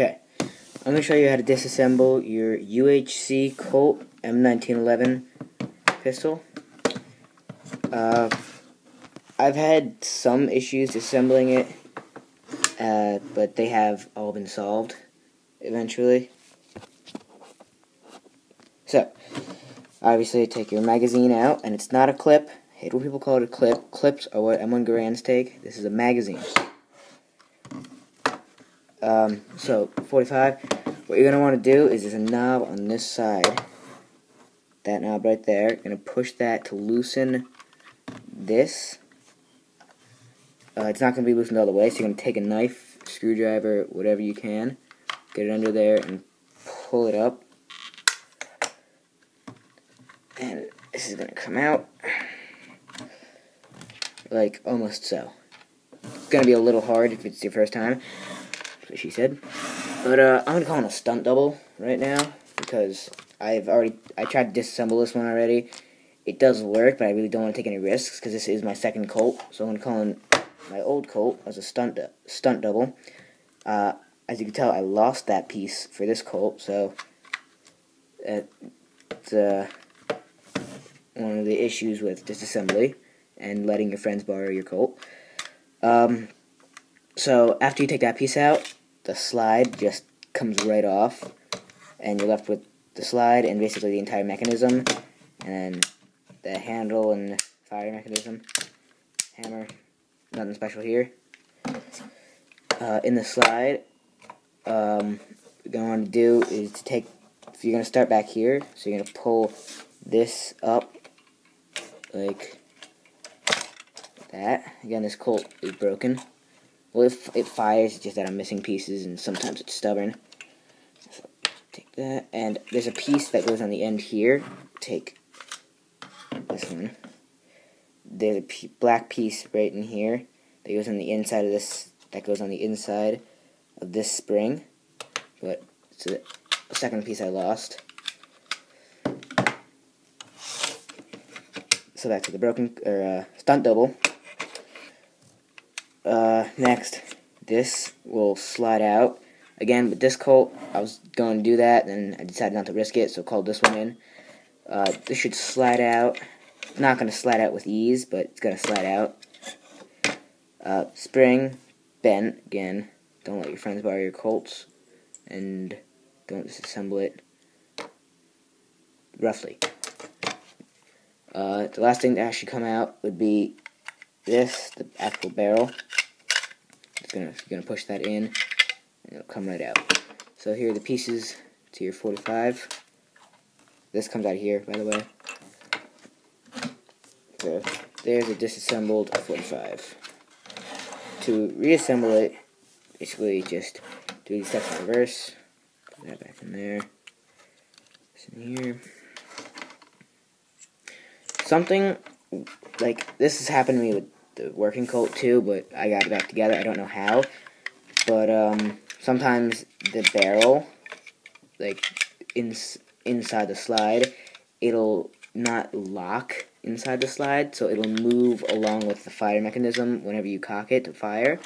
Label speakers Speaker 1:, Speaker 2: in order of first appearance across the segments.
Speaker 1: Okay, I'm going to show you how to disassemble your UHC Colt M1911 pistol. I've had some issues disassembling it, but they have all been solved eventually. So, obviously take your magazine out, and it's not a clip. I hate when people call it a clip. Clips are what M1 Garands take. This is a magazine. So 45, what you're going to want to do is there's a knob on this side, that knob right there. You're going to push that to loosen this. It's not going to be loosened all the way, so you're going to take a knife, screwdriver, whatever you can, get it under there and pull it up. And this is going to come out, like almost so. It's going to be a little hard if it's your first time. That's what she said. But I'm going to call it a stunt double right now, because I tried to disassemble this one already. It does work, but I really don't want to take any risks, because this is my second Colt. So I'm going to call in my old Colt as a stunt double. As you can tell, I lost that piece for this Colt, so it's one of the issues with disassembly and letting your friends borrow your Colt. So after you take that piece out, the slide just comes right off, and you're left with the slide and basically the entire mechanism, and then the handle and fire mechanism, hammer, nothing special here. In the slide, what you're going to want to do is to take, if you're going to start back here, so you're going to pull this up like that. Again, this Colt is broken. Well, it fires, it's just that I'm missing pieces, and sometimes it's stubborn. So, take that, and there's a piece that goes on the end here. Take this one. There's a black piece right in here that goes on the inside of this, that goes on the inside of this spring. But it's the second piece I lost. So back to the broken, or stunt double. Next, this will slide out. Again, with this Colt, I was going to do that, and I decided not to risk it, so called this one in. This should slide out. Not going to slide out with ease, but it's going to slide out. Spring, bent, again. Don't let your friends borrow your Colts, and don't disassemble it roughly. The last thing to actually come out would be this, the actual barrel. You're gonna push that in, and it'll come right out. So here are the pieces to your 45. This comes out here, by the way. So there's a disassembled 45. To reassemble it, basically just do these steps in reverse. Put that back in there. This in here. Something like this has happened to me with the working Colt too, but I got it back together. I don't know how, but sometimes the barrel, like inside the slide, it'll not lock inside the slide, so it'll move along with the fire mechanism whenever you cock it to fire.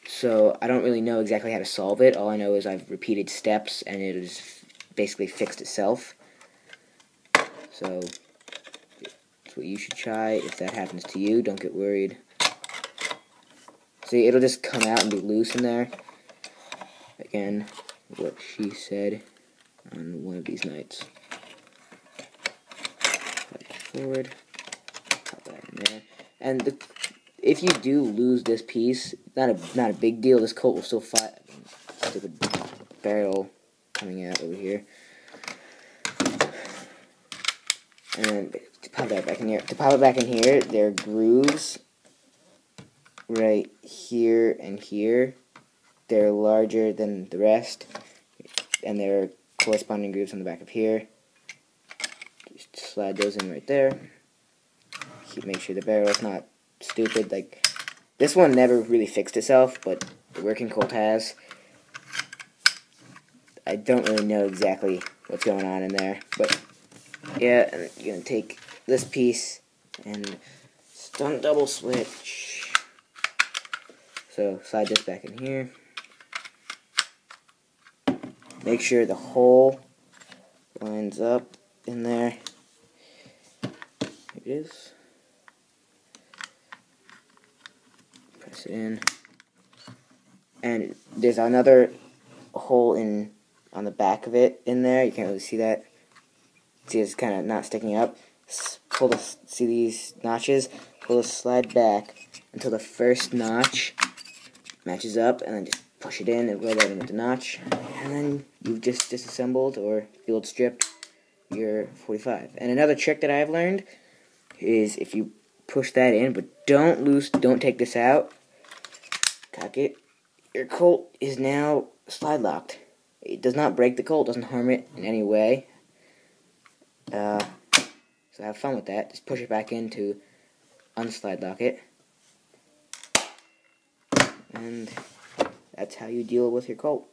Speaker 1: So I don't really know exactly how to solve it. All I know is I've repeated steps, and it has basically fixed itself. So what you should try if that happens to you. Don't get worried. See, it'll just come out and be loose in there. Again, what she said on one of these nights. Forward, pop that in there. And if you do lose this piece, not a big deal. This Colt will still fight. Stupid barrel coming out over here. And then to pop that back in here. To pop it back in here, there are grooves right here and here. They're larger than the rest, and there are corresponding grooves on the back of here. Just slide those in right there. Make sure the barrel is not stupid. Like this one never really fixed itself, but the working Colt has. I don't really know exactly what's going on in there, but yeah, and you're going to take this piece and stunt double switch. So slide this back in here. make sure the hole lines up in there. Here it is. Press it in. And there's another hole on the back of it in there. You can't really see that. See, it's kind of not sticking up. See these notches? Pull the slide back until the first notch matches up, and then just push it in and right out into the notch. And then you've just disassembled or field stripped your 45. And another trick that I've learned is if you push that in, but don't take this out, cock it, your Colt is now slide locked. It does not break the Colt, doesn't harm it in any way. So have fun with that. Just push it back in to unslide lock it. And that's how you deal with your Colt.